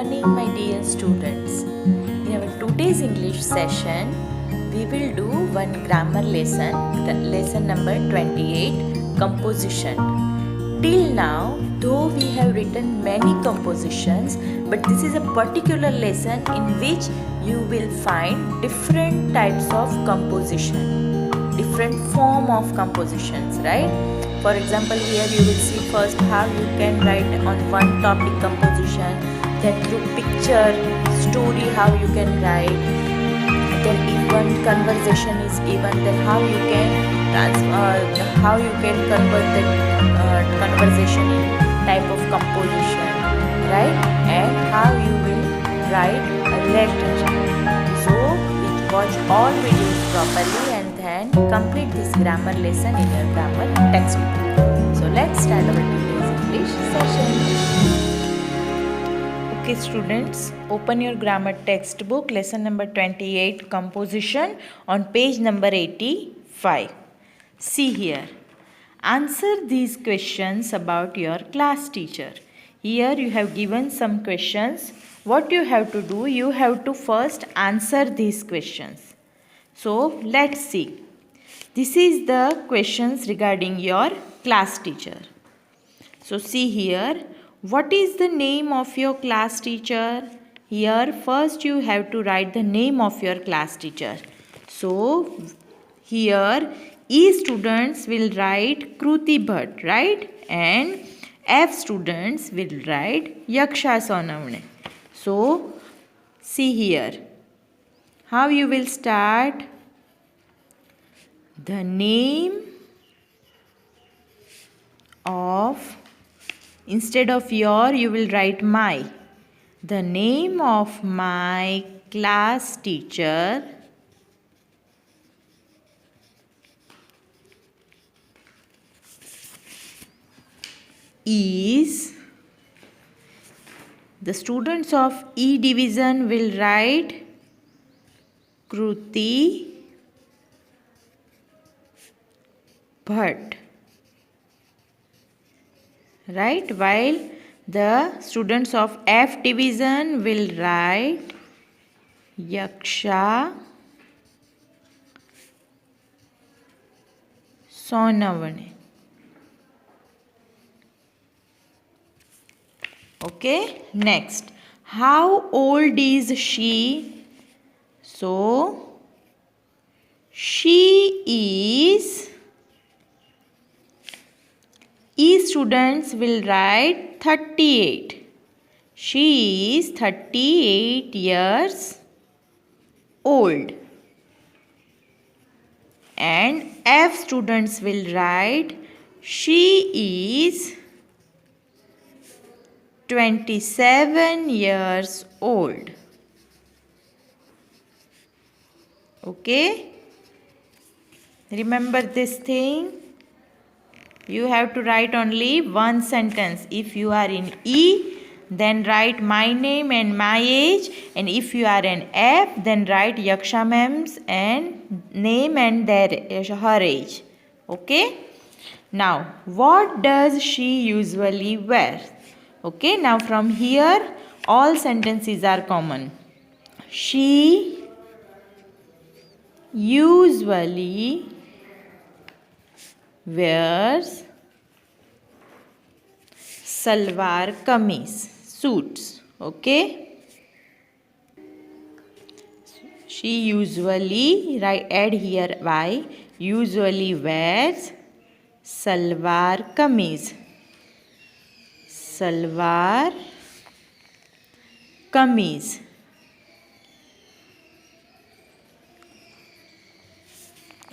morning, my dear students. In our today's English session, we will do one grammar lesson, the lesson number 28, composition. Till now, though we have written many compositions, but this is a particular lesson in which you will find different types of composition, different form of compositions, right? For example, here you will see first how you can write on one topic composition, then through picture, story, how you can write. Then if one conversation is given, then how you can convert the conversation in type of composition, right? And how you will write a letter. So watch all videos properly and then complete this grammar lesson in your grammar textbook. So let's start our today's English session. Okay students, open your grammar textbook, lesson number 28, composition, on page number 85. See here. Answer these questions about your class teacher. Here you have given some questions. What you have to do, you have to first answer these questions. So let's see. This is the questions regarding your class teacher. So see here. What is the name of your class teacher? Here first you have to write the name of your class teacher. So here E students will write Kruti Bhatt, right? And F students will write Yaksha Sonavane. So see here. How you will start? The name of, instead of your, you will write my. The name of my class teacher is, the students of E division will write Kruti Bhatt, right? While the students of F division will write Yaksha Sonavane. Okay, next. How old is she? So, she is, E students will write 38. She is 38 years old. And F students will write she is 27 years old. Okay? Remember this thing. You have to write only one sentence. If you are in E, then write my name and my age. And if you are in F, then write Yaksha ma'am's and name and her age. Okay? Now, what does she usually wear? Okay, now from here, all sentences are common. She usually wears salwar kameez, suits. Okay, she usually, add here y, usually wears salwar kameez. Salwar kameez.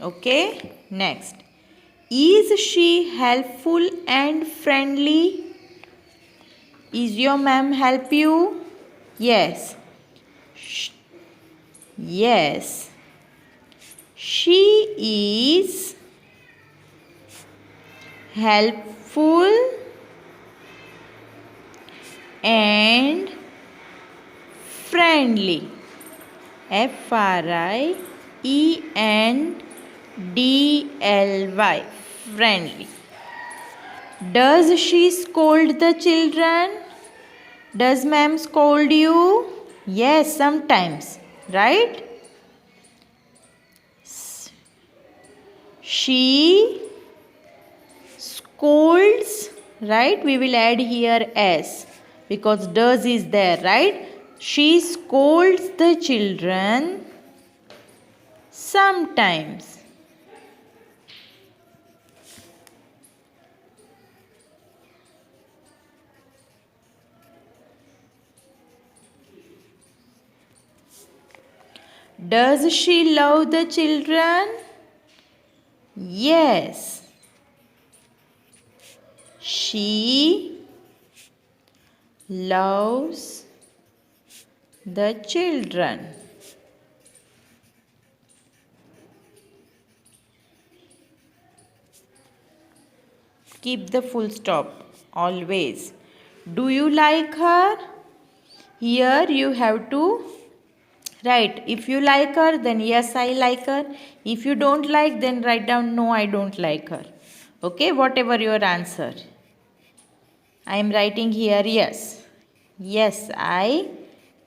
Okay, next. Is she helpful and friendly? Is your ma'am help you? Yes. Yes. She is helpful and friendly. friendly. Friendly. Does she scold the children? Does ma'am scold you? Yes, sometimes, right? She scolds, right? We will add here s because does is there, right? She scolds the children sometimes. Does she love the children? Yes. She loves the children. Keep the full stop always. Do you like her? Here you have to write. If you like her, then yes, I like her. If you don't like, then write down no, I don't like her. Okay, whatever your answer. I am writing here yes. Yes, I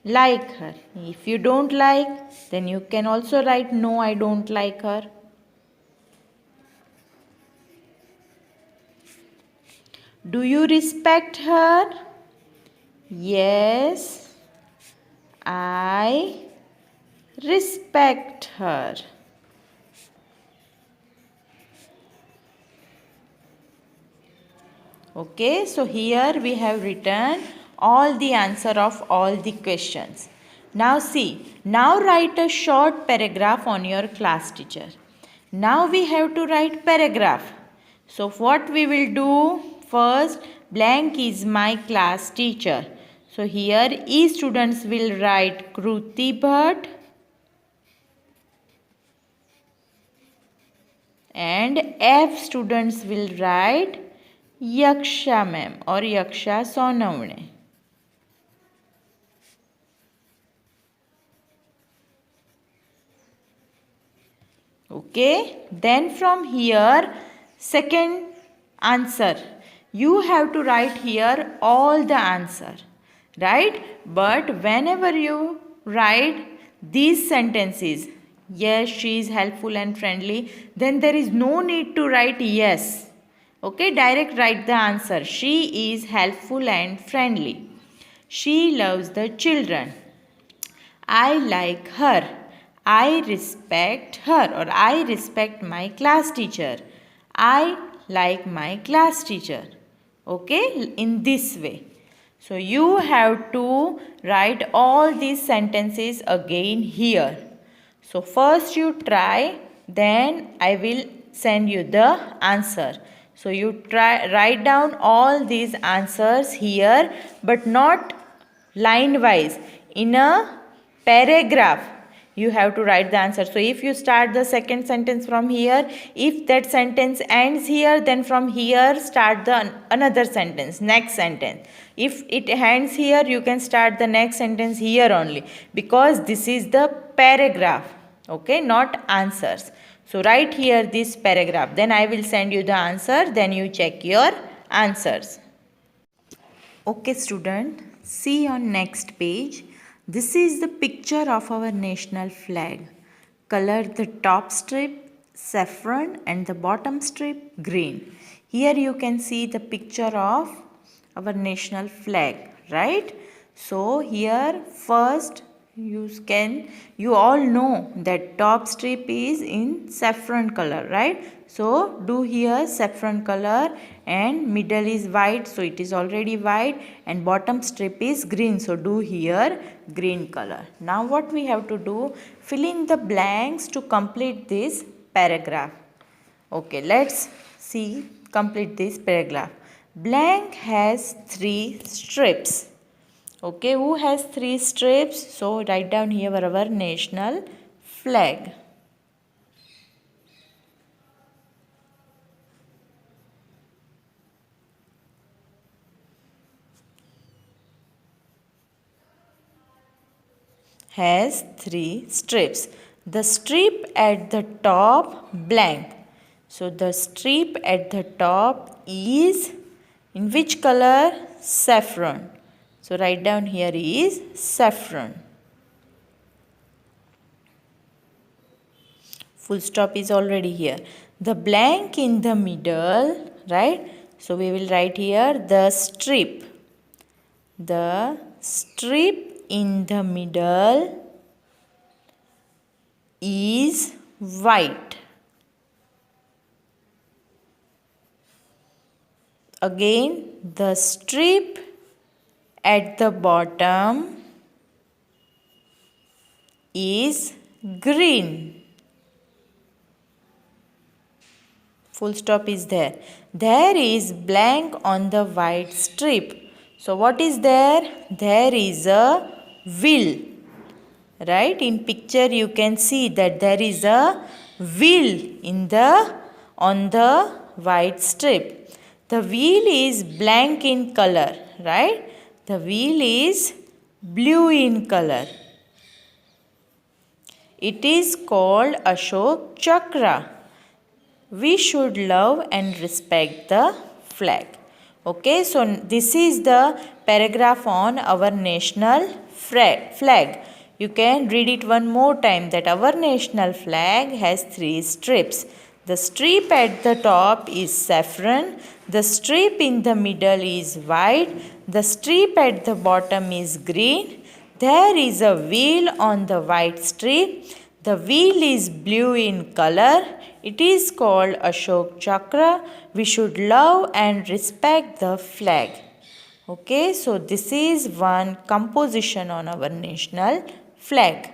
like her. If you don't like, then you can also write no, I don't like her. Do you respect her? Yes, I respect her. Okay, so here we have written all the answer of all the questions. Now see, now write a short paragraph on your class teacher. Now we have to write paragraph. So what we will do first, blank is my class teacher. So here E students will write Kruti Bhatt and F students will write Yaksha ma'am or Yaksha Sonavne. Okay, then from here, second answer. You have to write here all the answer, right? But whenever you write these sentences, yes, she is helpful and friendly, then there is no need to write yes. Okay, direct write the answer. She is helpful and friendly. She loves the children. I like her. I respect her or I respect my class teacher. I like my class teacher. Okay, in this way. So you have to write all these sentences again here. So first you try, then I will send you the answer. So you try write down all these answers here, but not line wise. In a paragraph you have to write the answer. So if you start the second sentence from here, if that sentence ends here, then from here start the another sentence, next sentence. If it ends here, you can start the next sentence here only, because this is the paragraph, okay, not answers. So write here this paragraph, then I will send you the answer, then you check your answers. Okay student, see on next page. This is the picture of our national flag. Color the top strip saffron and the bottom strip green. Here you can see the picture of our national flag, right? So here first you all know that top strip is in saffron color, right? So do here saffron color and middle is white, so it is already white, and bottom strip is green, so do here green color. Now what we have to do, fill in the blanks to complete this paragraph. Okay, let's see, complete this paragraph. Blank has 3 strips. Okay, who has 3 strips? So write down here our national flag. Has 3 strips. The strip at the top blank. So the strip at the top is in which color? Saffron. So write down here is saffron. Full stop is already here. The blank in the middle, right? So we will write here the strip. The strip in the middle is white. Again, the strip at the bottom is green. Full stop is there. There is blank on the white strip. So what is there? There is a wheel. Right? In picture you can see that there is a wheel on the white strip. The wheel is blank in color. Right? The wheel is blue in color. It is called Ashok Chakra. We should love and respect the flag. Okay, so this is the paragraph on our national flag. You can read it one more time, that our national flag has 3 strips. The strip at the top is saffron, the strip in the middle is white, the strip at the bottom is green. There is a wheel on the white strip. The wheel is blue in color. It is called Ashok Chakra. We should love and respect the flag. Okay, so this is one composition on our national flag.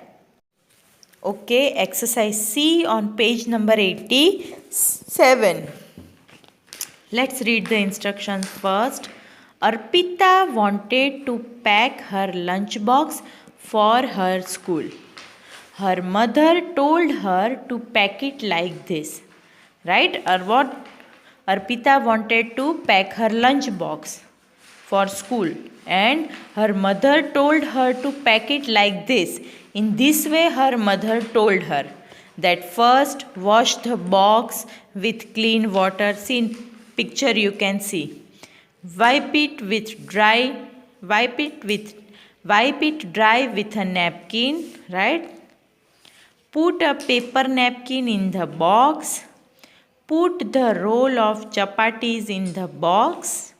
Okay, exercise C on page number 87. Let's read the instructions first. Arpita wanted to pack her lunchbox for her school. Her mother told her to pack it like this. Right? Or what? Arpita wanted to pack her lunchbox for school. And her mother told her to pack it like this. In this way, her mother told her that first wash the box with clean water. See in picture you can see. Wipe it dry with a napkin, right? Put a paper napkin in the box. Put the roll of chapatis in the box.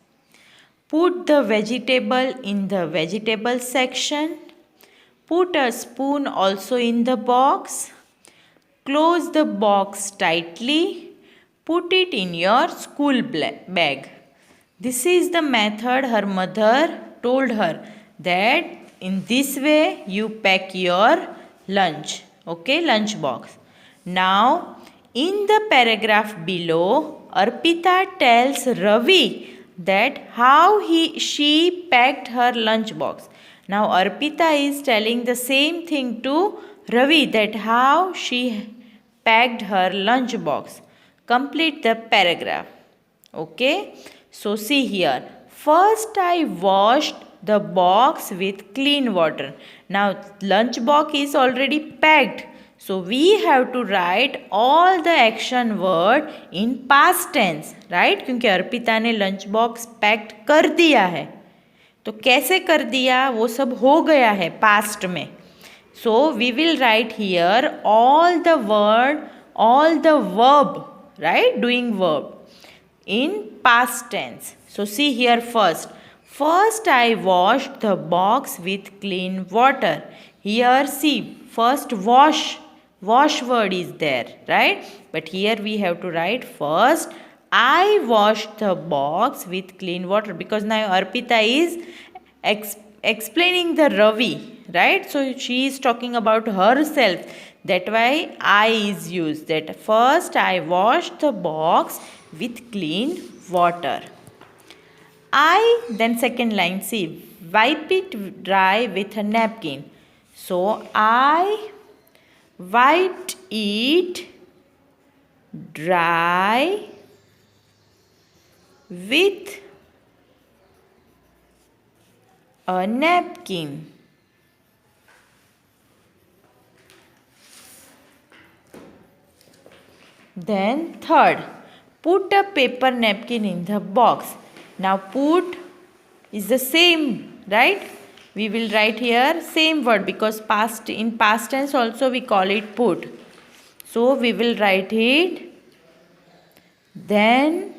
Put the vegetable in the vegetable section. Put a spoon also in the box. Close the box tightly. Put it in your school bag. This is the method her mother told her, that in this way you pack your lunch. Okay, lunch box. Now, in the paragraph below, Arpita tells Ravi that how she packed her lunch box. Now, Arpita is telling the same thing to Ravi, that how she packed her lunch box. Complete the paragraph. Okay. So, see here. First, I washed the box with clean water. Now lunch box is already packed. So we have to write all the action word in past tense. Right? क्योंकि अर्पिता ने lunch box packed कर दिया है. तो कैसे कर दिया वो सब हो गया है पास्ट में. So we will write here all the word, all the verb, right? Doing verb in past tense. So see here first. First I washed the box with clean water. Here see, first wash word is there, right? But here we have to write first I washed the box with clean water, because now Arpita is explaining the Ravi, right? So she is talking about herself. That why I is used. That first I washed the box with clean water. Then second line, see, wipe it dry with a napkin. So I wiped it dry with a napkin. Then third, put a paper napkin in the box. Now put is the same, right? We will write here same word because in past tense also we call it put. So we will write it, then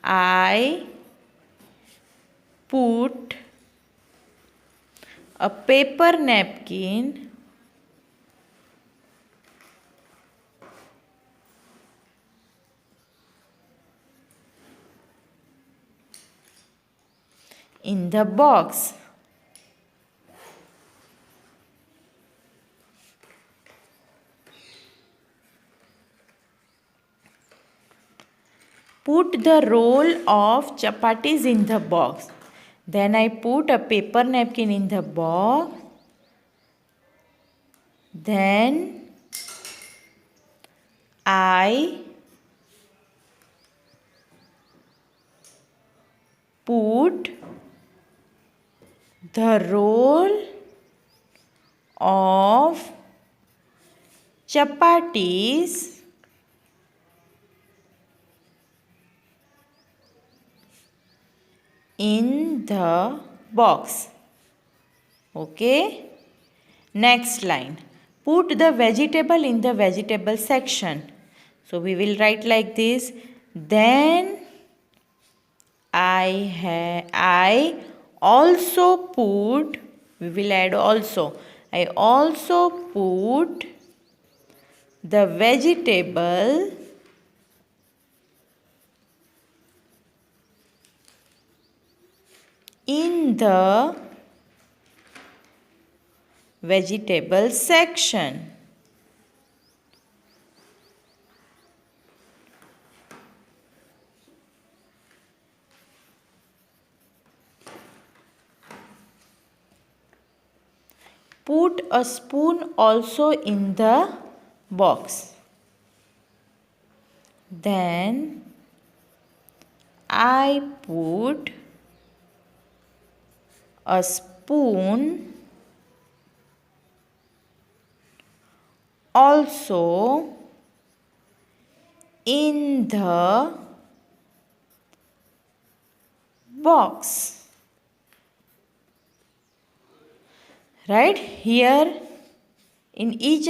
I put a paper napkin in the box. Put the roll of chapatis in the box. Then I put a paper napkin in the box. Then I put the roll of chapatis in the box. Okay. Next line. Put the vegetable in the vegetable section. So we will write like this. Then I also put, we will add also. I also put the vegetable in the vegetable section. Put a spoon also in the box. Then I put a spoon also in the box. Right? Here in each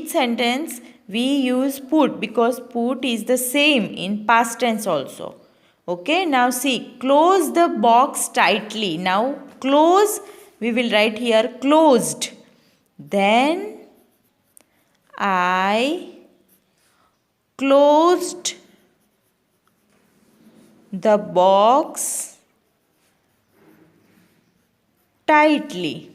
sentence we use put because put is the same in past tense also. Okay, now see, close the box tightly. Now close, we will write here closed. Then I closed the box tightly.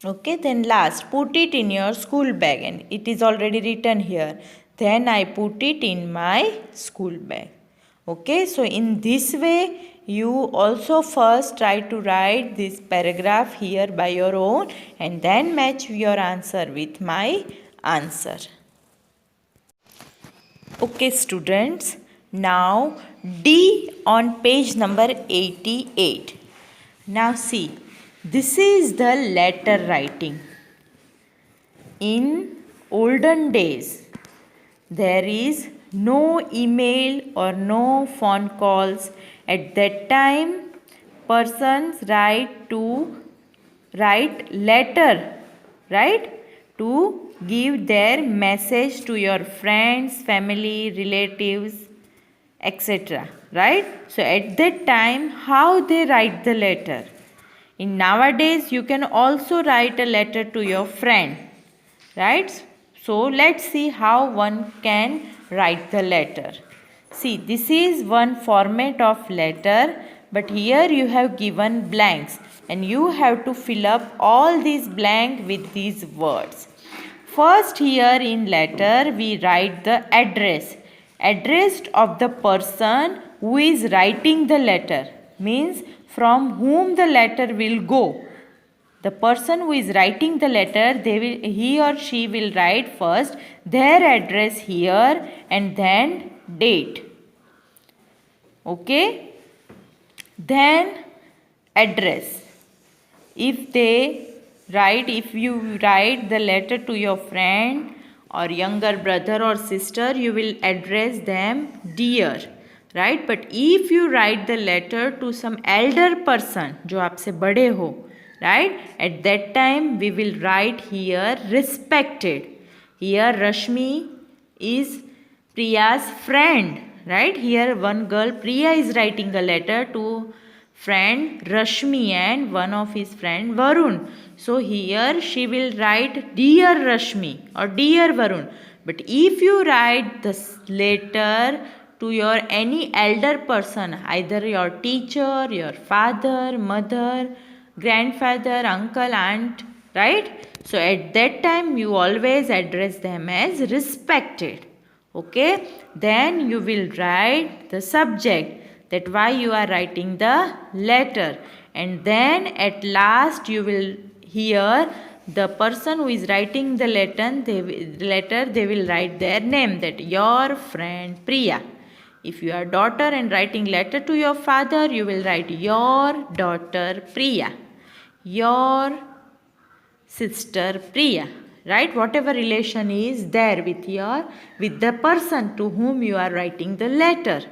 Okay, then last, put it in your school bag, and it is already written here. Then I put it in my school bag. Okay, so in this way, you also first try to write this paragraph here by your own and then match your answer with my answer. Okay, students, now D on page number 88. Now see, this is the letter writing. In olden days, there is no email or no phone calls. At that time, persons write letter, right? To give their message to your friends, family, relatives, etc. Right? So at that time, how they write the letter? In nowadays, you can also write a letter to your friend, right? So let's see how one can write the letter. See, this is one format of letter, but here you have given blanks and you have to fill up all these blanks with these words. First, here in letter we write the address. Address of the person who is writing the letter, means from whom the letter will go. The person who is writing the letter, he or she will write first their address here and then date. Okay? Then address. If you write the letter to your friend or younger brother or sister, you will address them dear, right? But if you write the letter to some elder person, जो आपसे बड़े हो, right? At that time we will write here respected. Here Rashmi is Priya's friend, right? Here one girl, Priya, is writing a letter to friend Rashmi and one of his friend Varun. So here she will write dear Rashmi or dear Varun. But if you write this letter to your any elder person, either your teacher, your father, mother, grandfather, uncle, aunt, right? So at that time you always address them as respected. Okay, then you will write the subject, that why you are writing the letter, and then at last you will hear the person who is writing the letter, they will write their name, that your friend Priya. If you are daughter and writing letter to your father, you will write your daughter Priya, your sister Priya, right? Whatever relation is there with the person to whom you are writing the letter.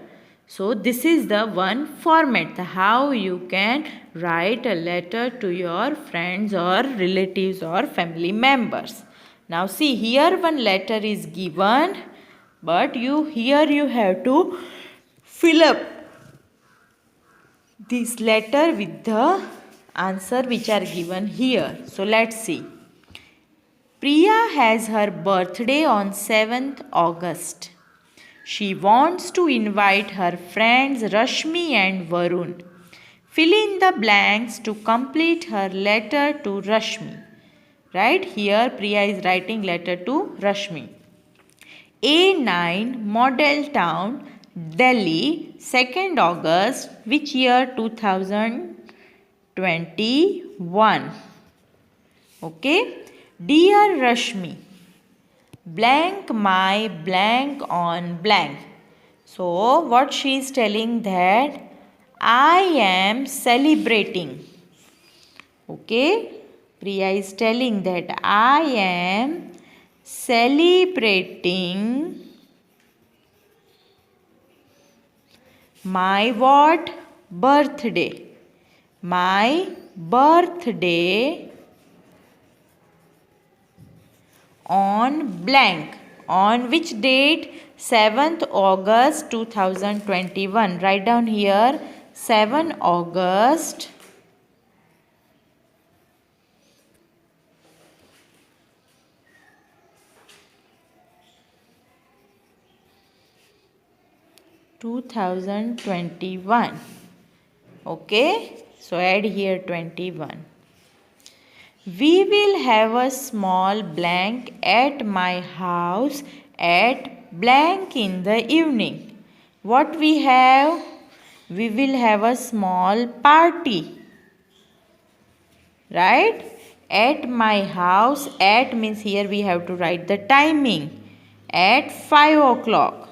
So this is the one format, how you can write a letter to your friends or relatives or family members. Now see, here one letter is given, but here you have to fill up this letter with the answer which are given here. So let's see. Priya has her birthday on 7th August. She wants to invite her friends Rashmi and Varun. Fill in the blanks to complete her letter to Rashmi. Right? Here Priya is writing letter to Rashmi. A9, Model Town, Delhi, 2nd August, which year? 2021. Okay. Dear Rashmi, blank my blank on blank. So what she is telling, that I am celebrating. Okay. Priya is telling that I am celebrating my what? Birthday. My birthday on blank. On which date? 7th August 2021. Write down here 7 August 2021. Okay, so add here 21. We will have a small blank at my house at blank in the evening. What we have? We will have a small party. Right? At my house, at means here we have to write the timing. At 5 o'clock.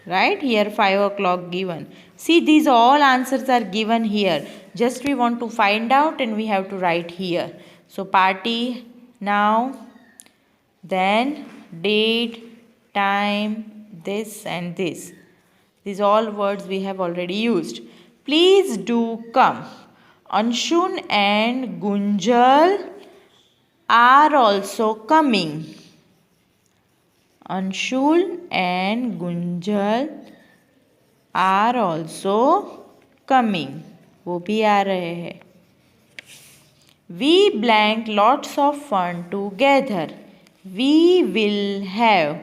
Right? Here 5 o'clock given. See, these all answers are given here. Just we want to find out and we have to write here. So party now, then date, time, this and this. These all words we have already used. Please do come. Anshul and Gunjal are also coming. Anshul and Gunjal are also coming. वो भी आ रहे हैं. We blank lots of fun together. We will have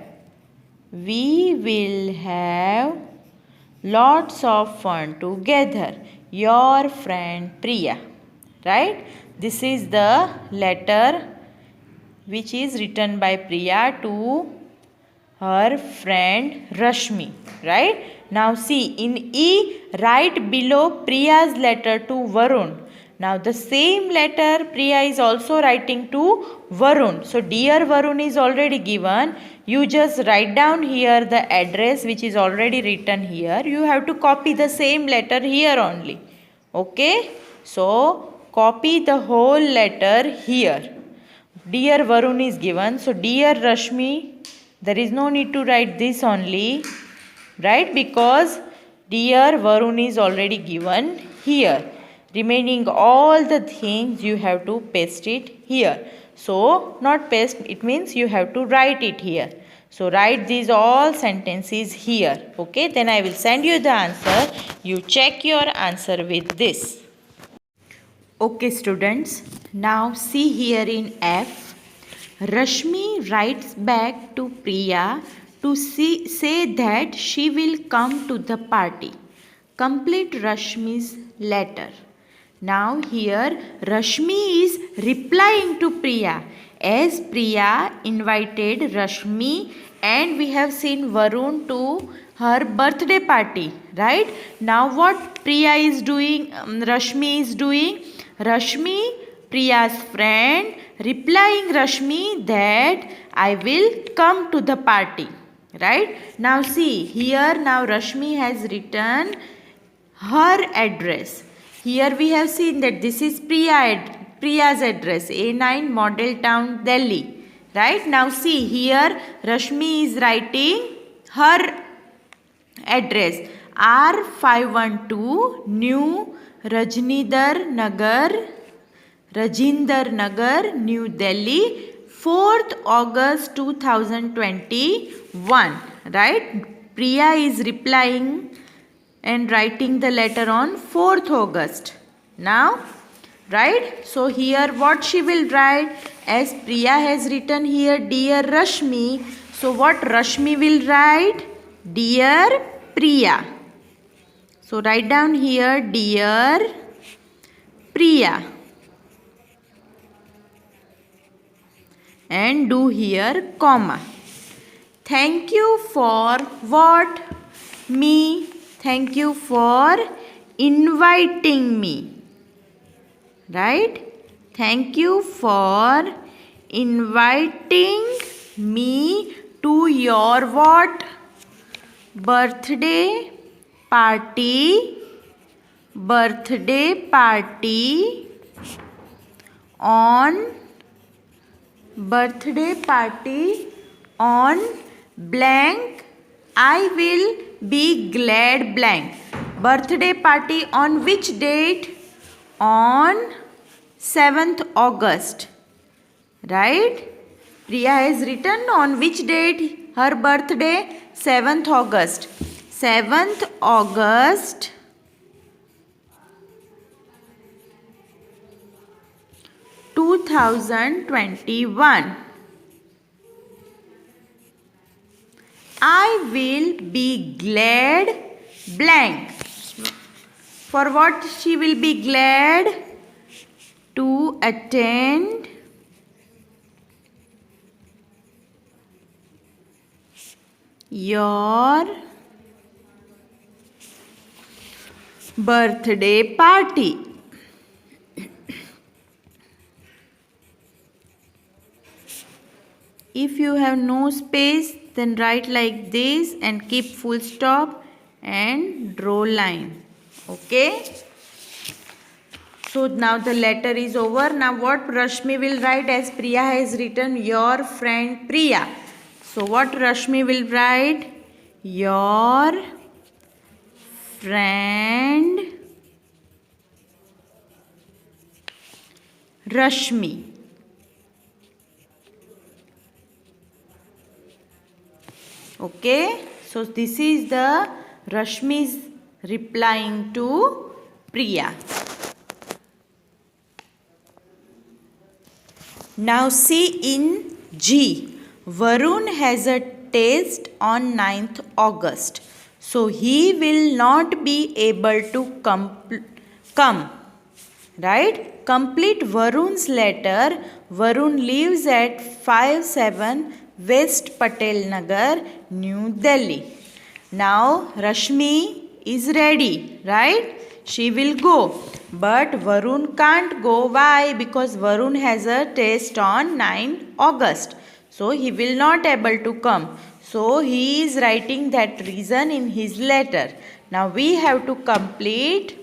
lots of fun together. Your friend Priya. Right? This is the letter which is written by Priya to her friend Rashmi. Right? Now see, in E, write below Priya's letter to Varun. Now the same letter Priya is also writing to Varun. So dear Varun is already given. You just write down here the address which is already written here. You have to copy the same letter here only. Okay. So copy the whole letter here. Dear Varun is given. So dear Rashmi, There is no need to write this only, right? Because dear Varun is already given here. Remaining all the things you have to paste it here. So not paste, it means you have to write it here. So write these all sentences here. Okay, then I will send you the answer. You check your answer with this. Okay students, now see here in F. Rashmi writes back to Priya to say that she will come to the party. Complete Rashmi's letter. Now here Rashmi is replying to Priya as Priya invited Rashmi and we have seen Varun to her birthday party, right? Now what Priya is doing, Rashmi is doing? Rashmi, Priya's friend, replying Rashmi that I will come to the party, right? Now see here, now Rashmi has written her address. Here we have seen that this is Priya's address, A9 Model Town, Delhi. Right? Now see here Rashmi is writing her address R512 New Rajinder Nagar, New Delhi, 4th August 2021. Right? Priya is replying and writing the letter on 4th August. Now, right? So here what she will write, as Priya has written here, Dear Rashmi. So what Rashmi will write? Dear Priya. So write down here, Dear Priya. And do here comma. Thank you for what? Me. Thank you for inviting me. Right? Thank you for inviting me to your what? Birthday party. Birthday party on blank. I will be glad blank. Birthday party on which date? On 7th August. Right? Priya has written on which date her birthday? 7th August. 7th August 2021. I will be glad blank. For what she will be glad? To attend your birthday party. If you have no space, then write like this and keep full stop and draw line. Okay. So now the letter is over. Now what Rashmi will write, as Priya has written your friend Priya. So what Rashmi will write? Your friend Rashmi. Okay. So this is the Rashmi's replying to Priya. Now see in G. Varun has a test on 9th August. So he will not be able to come. Right? Complete Varun's letter. Varun lives at 57 West Patel Nagar, New Delhi. Now Rashmi is ready. Right? She will go. But Varun can't go. Why? Because Varun has a test on 9 August. So he will not able to come. So he is writing that reason in his letter. Now we have to complete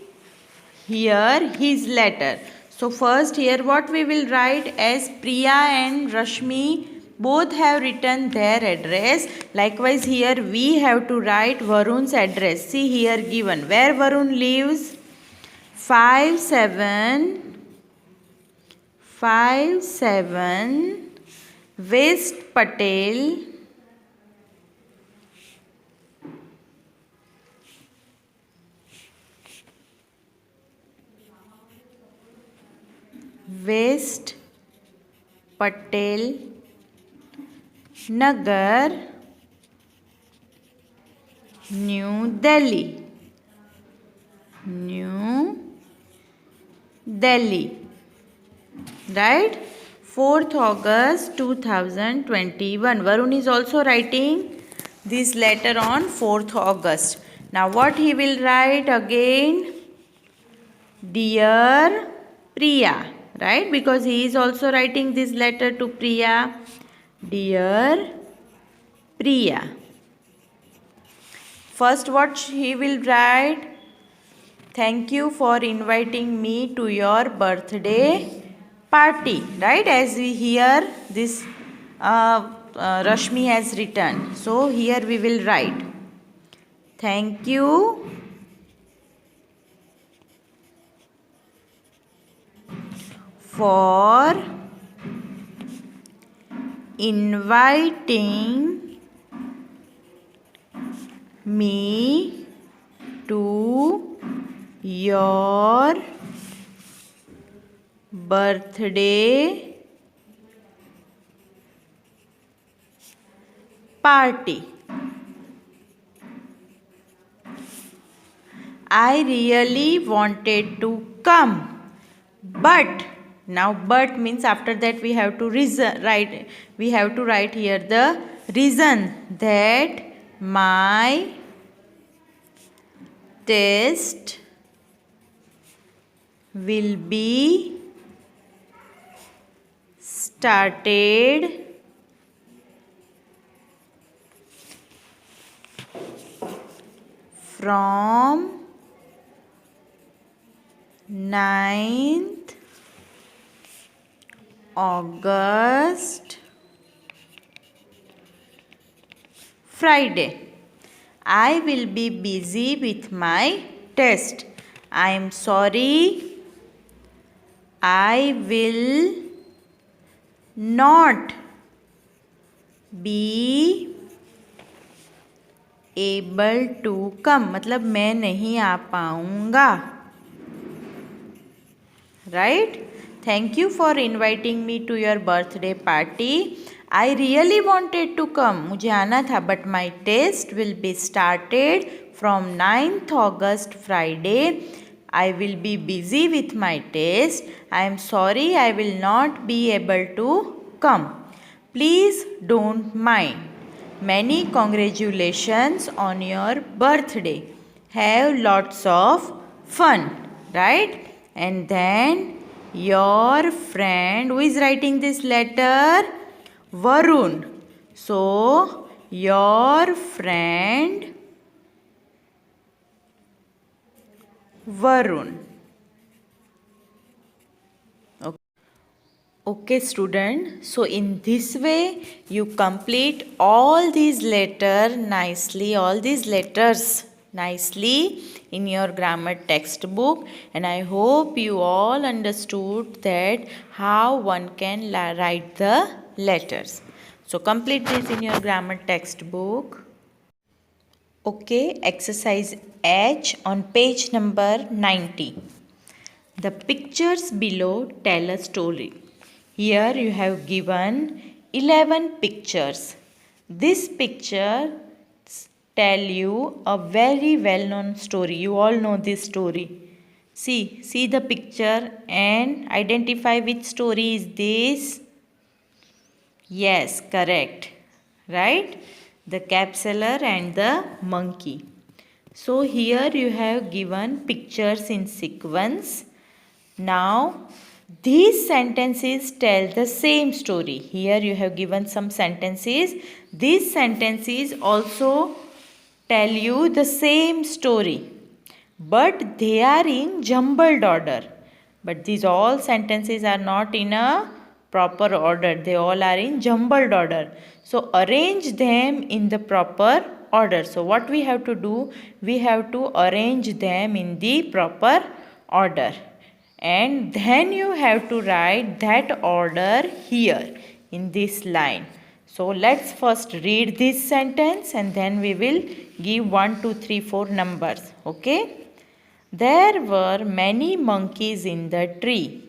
here his letter. So first here what we will write, as Priya and Rashmi Both have written their address. Likewise, here we have to write Varun's address. See here given. Where Varun lives? 5757 West Patel West Patel Nagar, New Delhi. New Delhi. Right? 4th August 2021. Varun is also writing this letter on 4th August. Now what he will write again? Dear Priya. Right? Because he is also writing this letter to Priya. Dear Priya. First what he will write? Thank you for inviting me to your birthday party. Right? As we hear this Rashmi has written. So here we will write. Thank you for inviting me to your birthday party. I really wanted to come, but now but means after that we have to write here the reason that my test will be started from 9th August Friday. I will be busy with my test. I am sorry. I will not be able to come. मतलब मैं नहीं आ पाऊँगा. Right? Thank you for inviting me to your birthday party. I really wanted to come. मुझे आना था, but my test will be started from 9th August Friday. I will be busy with my test. I am sorry I will not be able to come. Please don't mind. Many congratulations on your birthday. Have lots of fun. Right? And then your friend, who is writing this letter? Varun. So, your friend Varun. Okay student, so in this way you complete all these letters nicely in your grammar textbook, and I hope you all understood that how one can write the letters. So complete this in your grammar textbook. Okay, exercise H on page number 90. The pictures below tell a story. Here you have given 11 pictures. This picture tell you a very well-known story. You all know this story. See the picture and identify which story is this. Yes, correct. Right? The cat seller and the monkey. So here you have given pictures in sequence. Now these sentences tell the same story. Here you have given some sentences. These sentences also tell you the same story, but they are in jumbled order. But these all sentences are not in a proper order. They all are in jumbled order. So arrange them in the proper order. So what we have to do? We have to arrange them in the proper order. And then you have to write that order here in this line. So let's first read this sentence and then we will give 1, 2, 3, 4 numbers. Okay? There were many monkeys in the tree.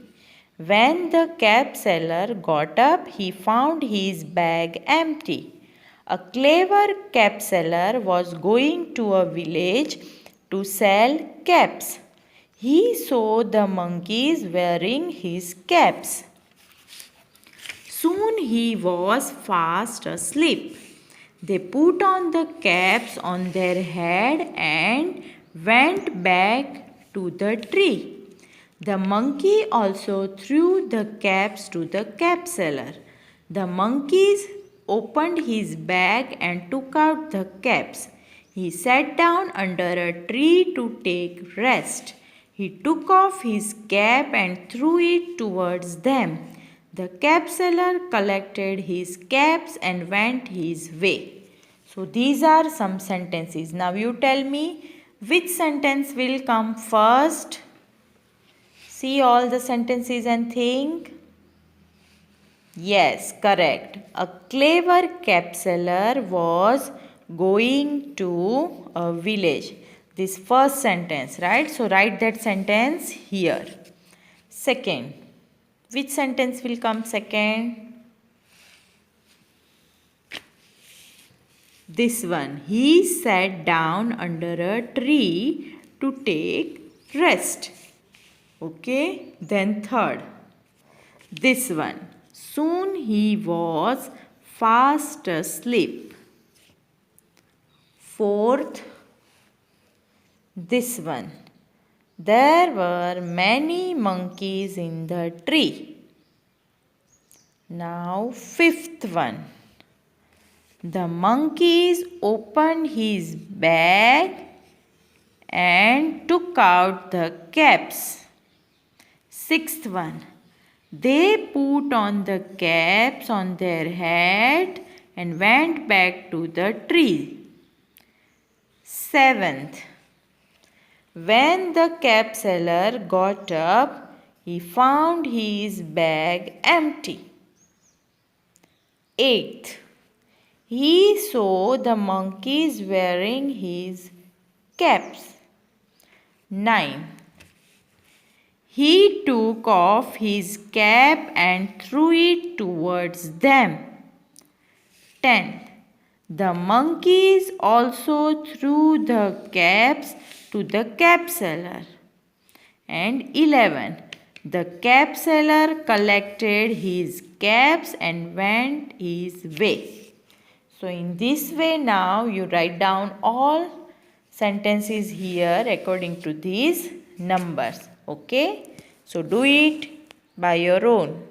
When the cap seller got up, he found his bag empty. A clever cap seller was going to a village to sell caps. He saw the monkeys wearing his caps. Soon he was fast asleep. They put on the caps on their head and went back to the tree. The monkey also threw the caps to the cap seller. The monkeys opened his bag and took out the caps. He sat down under a tree to take rest. He took off his cap and threw it towards them. The cap seller collected his caps and went his way. So these are some sentences. Now you tell me which sentence will come first. See all the sentences and think. Yes, correct. A clever cap seller was going to a village. This first sentence, right? So write that sentence here. Second, which sentence will come second? This one. He sat down under a tree to take rest. Okay. Then third. This one. Soon he was fast asleep. Fourth. This one. There were many monkeys in the tree. Now fifth one. The monkeys opened his bag and took out the caps. Sixth one. They put on the caps on their head and went back to the tree. Seventh. When the cap seller got up, he found his bag empty. Eighth. He saw the monkeys wearing his caps. 9. He took off his cap and threw it towards them. 10. The monkeys also threw the caps to the cap seller. And 11. The cap seller collected his caps and went his way. So in this way now you write down all sentences here according to these numbers. Okay. So do it by your own.